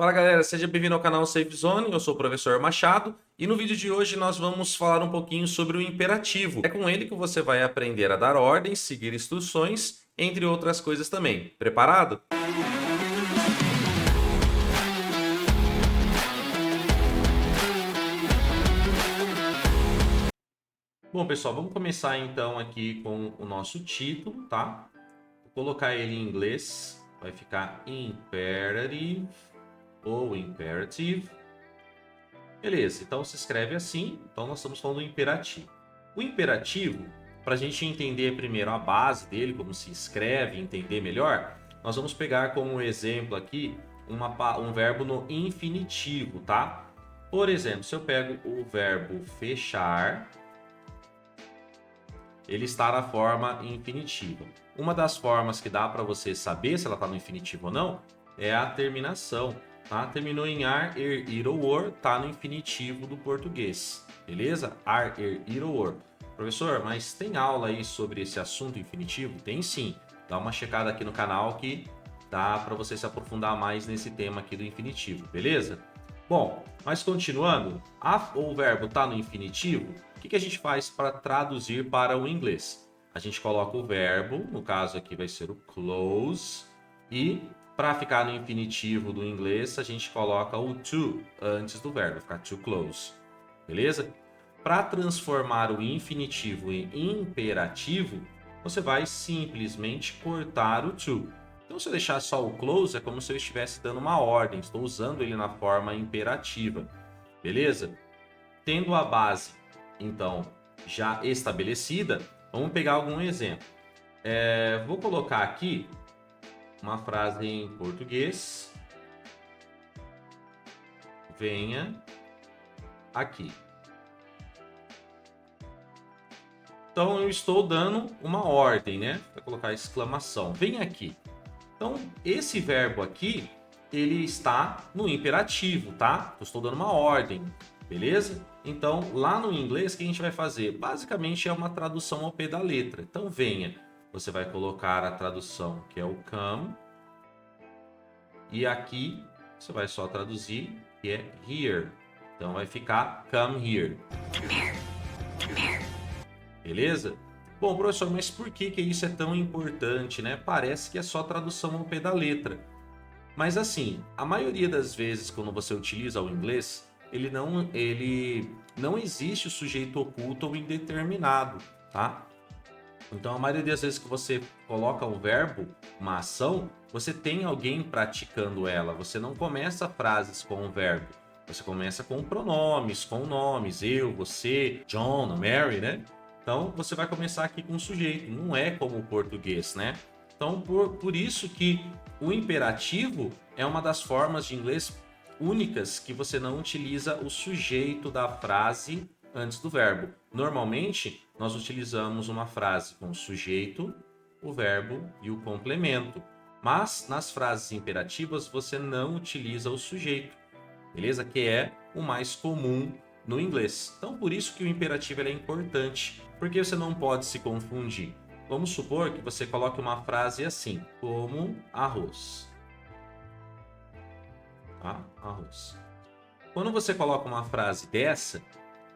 Fala galera, seja bem-vindo ao canal Safe Zone, eu sou o professor Machado e no vídeo de hoje nós vamos falar um pouquinho sobre o imperativo. É com ele que você vai aprender a dar ordens, seguir instruções, entre outras coisas também. Preparado? Bom pessoal, vamos começar então aqui com o nosso título, tá? Vou colocar ele em inglês, vai ficar imperative ou imperative. Beleza, então se escreve assim, então nós estamos falando do imperativo. O imperativo, para a gente entender primeiro a base dele, como se escreve, entender melhor, nós vamos pegar como exemplo aqui um verbo no infinitivo, tá? Por exemplo, se eu pego o verbo fechar, ele está na forma infinitiva. Uma das formas que dá para você saber se ela está no infinitivo ou não é a terminação. Tá? Terminou em ar, er, ir ou or, tá no infinitivo do português. Beleza? Ar, er, ir ou or. Professor, mas tem aula aí sobre esse assunto infinitivo? Tem sim. Dá uma checada aqui no canal que dá para você se aprofundar mais nesse tema aqui do infinitivo, beleza? Bom, mas continuando, o verbo está no infinitivo, o que a gente faz para traduzir para o inglês? A gente coloca o verbo, no caso aqui vai ser o close, e para ficar no infinitivo do inglês, a gente coloca o to antes do verbo, ficar to close, beleza? Para transformar o infinitivo em imperativo, você vai simplesmente cortar o to. Então, se eu deixar só o close, é como se eu estivesse dando uma ordem, estou usando ele na forma imperativa, beleza? Tendo a base, então, já estabelecida, vamos pegar algum exemplo. Vou colocar aqui uma frase em português. Venha aqui. Então, eu estou dando uma ordem, né? Vou colocar exclamação. Venha aqui. Então, esse verbo aqui, ele está no imperativo, tá? Eu estou dando uma ordem, beleza? Então, lá no inglês, o que a gente vai fazer? Basicamente, é uma tradução ao pé da letra. Então, venha. Você vai colocar a tradução, que é o come. E aqui, você vai só traduzir, que é here. Então, vai ficar come here. Come here. Come here. Beleza? Bom, professor, mas por que isso é tão importante, né? Parece que é só tradução ao pé da letra. Mas assim, a maioria das vezes quando você utiliza o inglês, ele não existe o sujeito oculto ou indeterminado, tá? Então, a maioria das vezes que você coloca um verbo, uma ação, você tem alguém praticando ela. Você não começa frases com um verbo. Você começa com pronomes, com nomes. Eu, você, John, Mary, né? Então, você vai começar aqui com o sujeito, não é como o português, né? Então, por isso que o imperativo é uma das formas de inglês únicas que você não utiliza o sujeito da frase antes do verbo. Normalmente, nós utilizamos uma frase com o sujeito, o verbo e o complemento. Mas, nas frases imperativas, você não utiliza o sujeito, beleza? Que é o mais comum no inglês. Então, por isso que o imperativo é importante, porque você não pode se confundir. Vamos supor que você coloque uma frase assim, como arroz. Tá? Arroz. Quando você coloca uma frase dessa,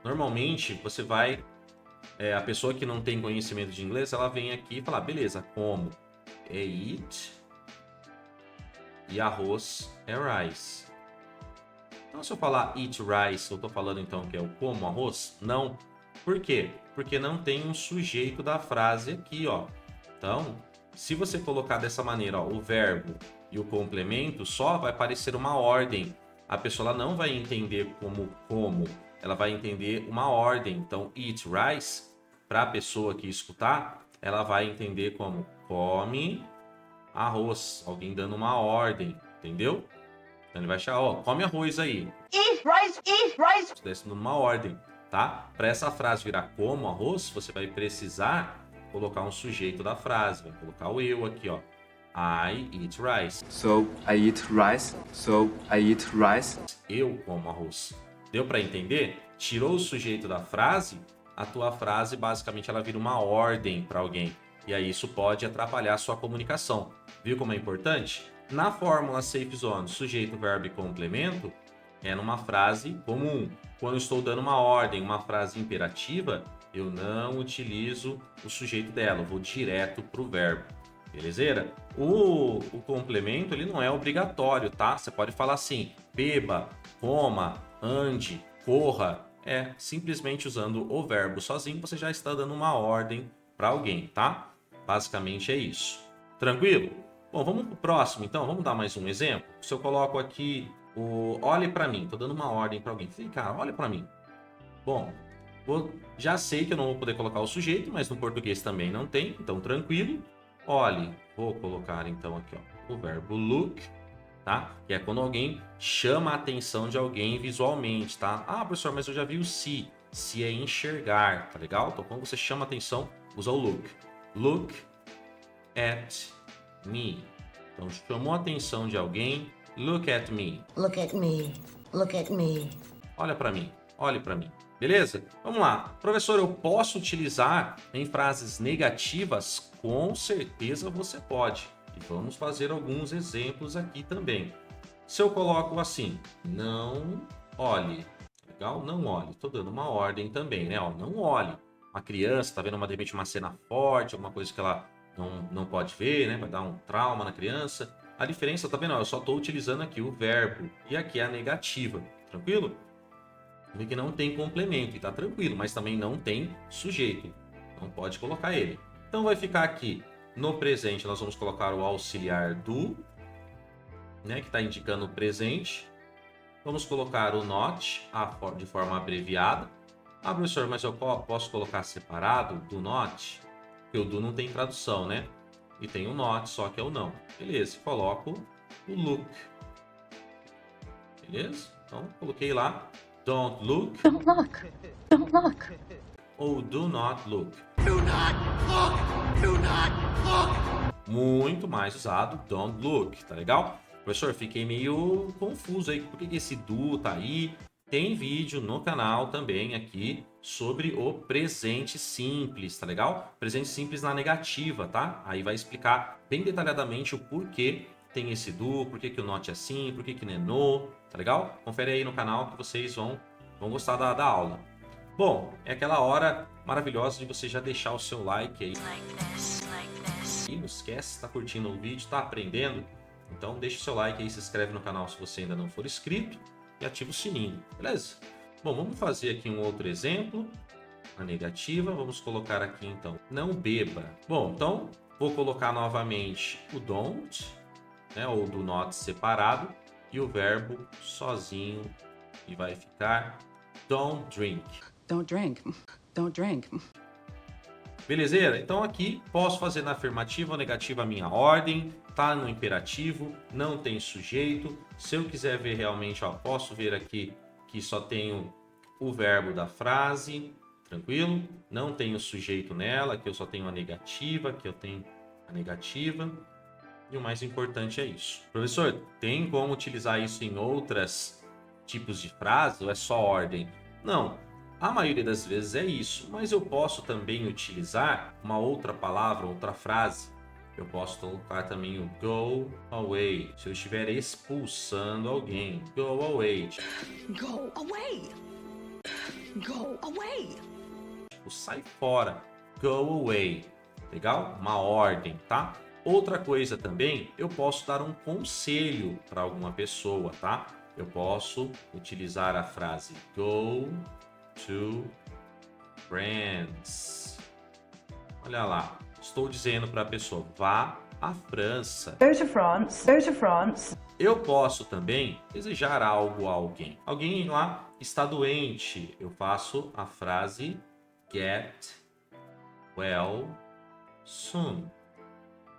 normalmente você vai... a pessoa que não tem conhecimento de inglês, ela vem aqui e fala, beleza, como é eat e arroz é rice. Então, se eu falar eat rice, eu estou falando então que é o como arroz? Não. Por quê? Porque não tem um sujeito da frase aqui, ó. Então, se você colocar dessa maneira, ó, o verbo e o complemento, só vai parecer uma ordem. A pessoa ela não vai entender como, ela vai entender uma ordem. Então, eat rice, para a pessoa que escutar, ela vai entender como come arroz, alguém dando uma ordem, entendeu? Então ele vai achar, ó, come arroz aí. Eat rice. Isso dando uma ordem, tá? Para essa frase virar como arroz, você vai precisar colocar um sujeito da frase. Vai colocar o eu aqui, ó. I eat rice. So I eat rice. So I eat rice. Eu como arroz. Deu para entender? Tirou o sujeito da frase, a tua frase basicamente ela vira uma ordem para alguém. E aí isso pode atrapalhar a sua comunicação. Viu como é importante? Na fórmula Safe Zone, sujeito, verbo e complemento, é numa frase comum. Quando eu estou dando uma ordem, uma frase imperativa, eu não utilizo o sujeito dela, eu vou direto para o verbo. Belezeira? O complemento ele não é obrigatório, tá? Você pode falar assim, beba, coma, ande, corra. É, simplesmente usando o verbo sozinho, você já está dando uma ordem para alguém, tá? Basicamente é isso. Tranquilo? Bom, vamos para o próximo, então. Vamos dar mais um exemplo. Se eu coloco aqui o olhe para mim, estou dando uma ordem para alguém. Falei, cara, olha para mim. Bom, já sei que eu não vou poder colocar o sujeito, mas no português também não tem, então tranquilo. Olhe, vou colocar então aqui ó, o verbo look, tá? Que é quando alguém chama a atenção de alguém visualmente, tá? Ah, professor, mas eu já vi o see. See é enxergar, tá legal? Então quando você chama a atenção, usa o look. Look at me. Então chamou a atenção de alguém, look at me. Look at me. Look at me. Olha para mim, olhe para mim. Beleza? Vamos lá. Professor, eu posso utilizar em frases negativas? Com certeza você pode. E vamos fazer alguns exemplos aqui também. Se eu coloco assim, não olhe. Legal? Não olhe. Estou dando uma ordem também, né? Ó, não olhe. Uma criança está vendo de repente uma cena forte, alguma coisa que ela não pode ver, né? Vai dar um trauma na criança. A diferença, tá vendo? Eu só estou utilizando aqui o verbo e aqui a negativa. Tranquilo? Vê que não tem complemento e tá tranquilo, mas também não tem sujeito. Não pode colocar ele. Então vai ficar aqui no presente, nós vamos colocar o auxiliar do, né, que está indicando o presente. Vamos colocar o not de forma abreviada. Ah, professor, mas eu posso colocar separado do not? Porque o do não tem tradução, né? E tem o not, só que é o não. Beleza, coloco o look. Beleza? Então, coloquei lá. Don't look. Don't look. Don't look. Ou do not look. Do not look! Do not look! Muito mais usado, don't look, tá legal? Professor, fiquei meio confuso aí, por que esse do tá aí? Tem vídeo no canal também aqui sobre o presente simples, tá legal? Presente simples na negativa, tá? Aí vai explicar bem detalhadamente o porquê tem esse do, por que o not é assim, por que não é no, tá legal? Confere aí no canal que vocês vão gostar da aula. Bom, é aquela hora maravilhosa de você já deixar o seu like aí. E não esquece, tá curtindo o vídeo, tá aprendendo? Então deixa o seu like aí, se inscreve no canal se você ainda não for inscrito e ativa o sininho, beleza? Bom, vamos fazer aqui um outro exemplo. A negativa, vamos colocar aqui então, não beba. Bom, então vou colocar novamente o don't, né, ou do not separado, e o verbo sozinho, e vai ficar don't drink. Don't drink. Don't drink. Belezeira? Então aqui posso fazer na afirmativa ou negativa a minha ordem, tá no imperativo, não tem sujeito. Se eu quiser ver realmente, ó, posso ver aqui que só tenho o verbo da frase, tranquilo? Não tenho sujeito nela, que eu só tenho a negativa, que eu tenho a negativa. E o mais importante é isso. Professor, tem como utilizar isso em outros tipos de frase ou é só ordem? Não, a maioria das vezes é isso, mas eu posso também utilizar uma outra palavra, outra frase. Eu posso colocar também o go away, se eu estiver expulsando alguém. Go away. Go away! Go away! Tipo, sai fora. Go away. Legal? Uma ordem, tá? Outra coisa também, eu posso dar um conselho para alguma pessoa, tá? Eu posso utilizar a frase go to France. Olha lá, estou dizendo para a pessoa, vá à França. Go to France. Go to France. Eu posso também desejar algo a alguém. Alguém lá está doente. Eu faço a frase get well soon.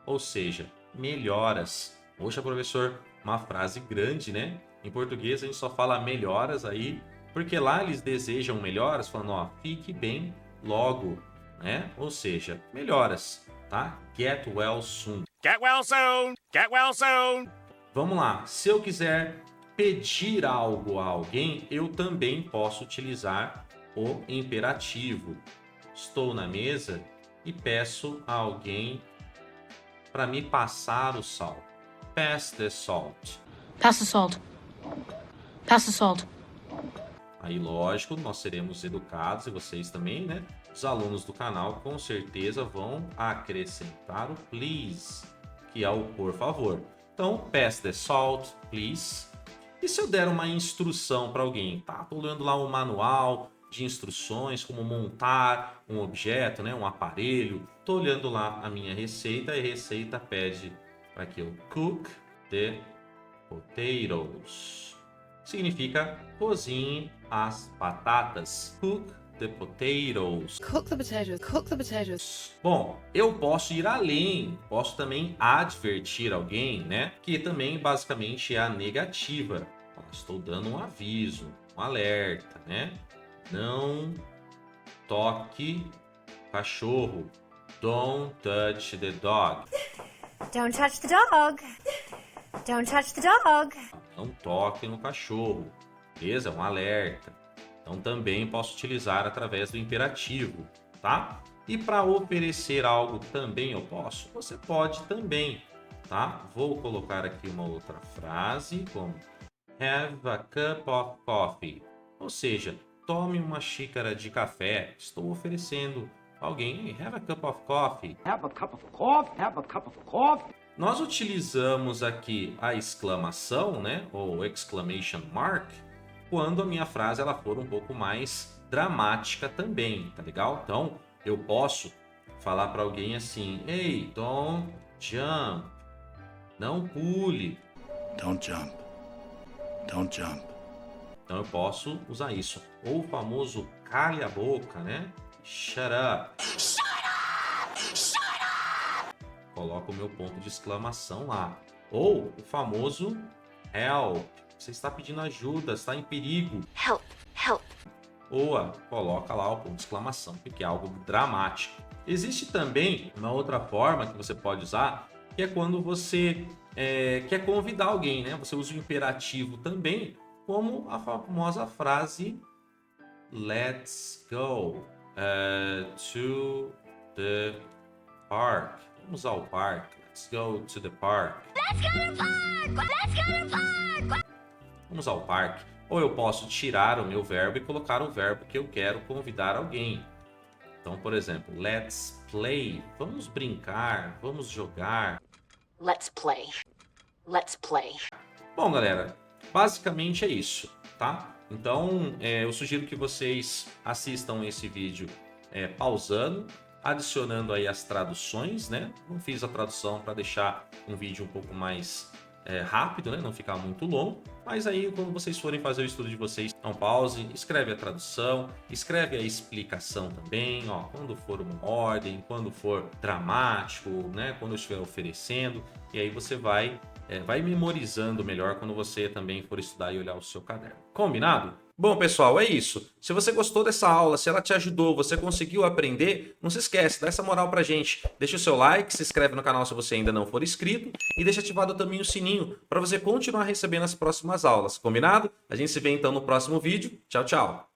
Ou seja, melhoras. Poxa, professor, uma frase grande, né? Em português a gente só fala melhoras aí, porque lá eles desejam melhoras, falando, ó, fique bem logo, né? Ou seja, melhoras, tá? Get well soon. Get well soon! Get well soon! Vamos lá, se eu quiser pedir algo a alguém, eu também posso utilizar o imperativo. Estou na mesa e peço a alguém para me passar o sal. pass the salt. Pass the salt. Pass the salt. Aí, lógico, nós seremos educados, e vocês também, né? Os alunos do canal com certeza vão acrescentar o please, que é o por favor. Então, pass the salt, please. E se eu der uma instrução para alguém? Tá, tô lendo lá um manual de instruções, como montar um objeto, né? Um aparelho. Tô olhando lá a minha receita, e a receita pede para que eu cook the potatoes. Significa cozinhe as batatas. Cook the potatoes. Cook the potatoes. Cook the potatoes. Bom, eu posso ir além, posso também advertir alguém, né? Que também basicamente é a negativa. Estou dando um aviso, um alerta, né? Não toque cachorro. Don't touch the dog. Don't touch the dog. Don't touch the dog. Não toque no cachorro. Beleza? É um alerta. Então também posso utilizar através do imperativo, tá? E para oferecer algo também eu posso? Você pode também, tá? Vou colocar aqui uma outra frase como have a cup of coffee. Ou seja, tome uma xícara de café. Estou oferecendo a alguém, have a cup of coffee. Have a cup of coffee. Have a cup of coffee. Nós utilizamos aqui a exclamação, né, ou exclamation mark, quando a minha frase ela for um pouco mais dramática também, tá legal? Então, eu posso falar para alguém assim, hey, don't jump, não pule. Don't jump. Don't jump. Então, eu posso usar isso. Ou o famoso cale a boca, né? Shut up. Coloco o meu ponto de exclamação lá. Ou o famoso help. Você está pedindo ajuda, está em perigo. Help, help. Ou coloca lá o ponto de exclamação, porque é algo dramático. Existe também uma outra forma que você pode usar, que é quando você quer convidar alguém, né? Você usa o imperativo também, como a famosa frase let's go to the park. Vamos ao parque. Let's go to the park. Let's go to the park. Let's go to the park. Vamos ao parque. Ou eu posso tirar o meu verbo e colocar o verbo que eu quero convidar alguém. Então, por exemplo, let's play. Vamos brincar, vamos jogar. Let's play. Let's play. Bom, galera, basicamente é isso, tá? Então, eu sugiro que vocês assistam esse vídeo pausando, adicionando aí as traduções, né? Não fiz a tradução para deixar um vídeo um pouco mais rápido, né? Não ficar muito longo. Mas aí, quando vocês forem fazer o estudo de vocês, não pause, escreve a tradução, escreve a explicação também, ó, quando for uma ordem, quando for dramático, né? Quando eu estiver oferecendo, e aí você vai memorizando melhor quando você também for estudar e olhar o seu caderno. Combinado? Bom, pessoal, é isso. Se você gostou dessa aula, se ela te ajudou, você conseguiu aprender, não se esquece, dá essa moral pra gente. Deixa o seu like, se inscreve no canal se você ainda não for inscrito e deixa ativado também o sininho para você continuar recebendo as próximas aulas. Combinado? A gente se vê então no próximo vídeo. Tchau, tchau.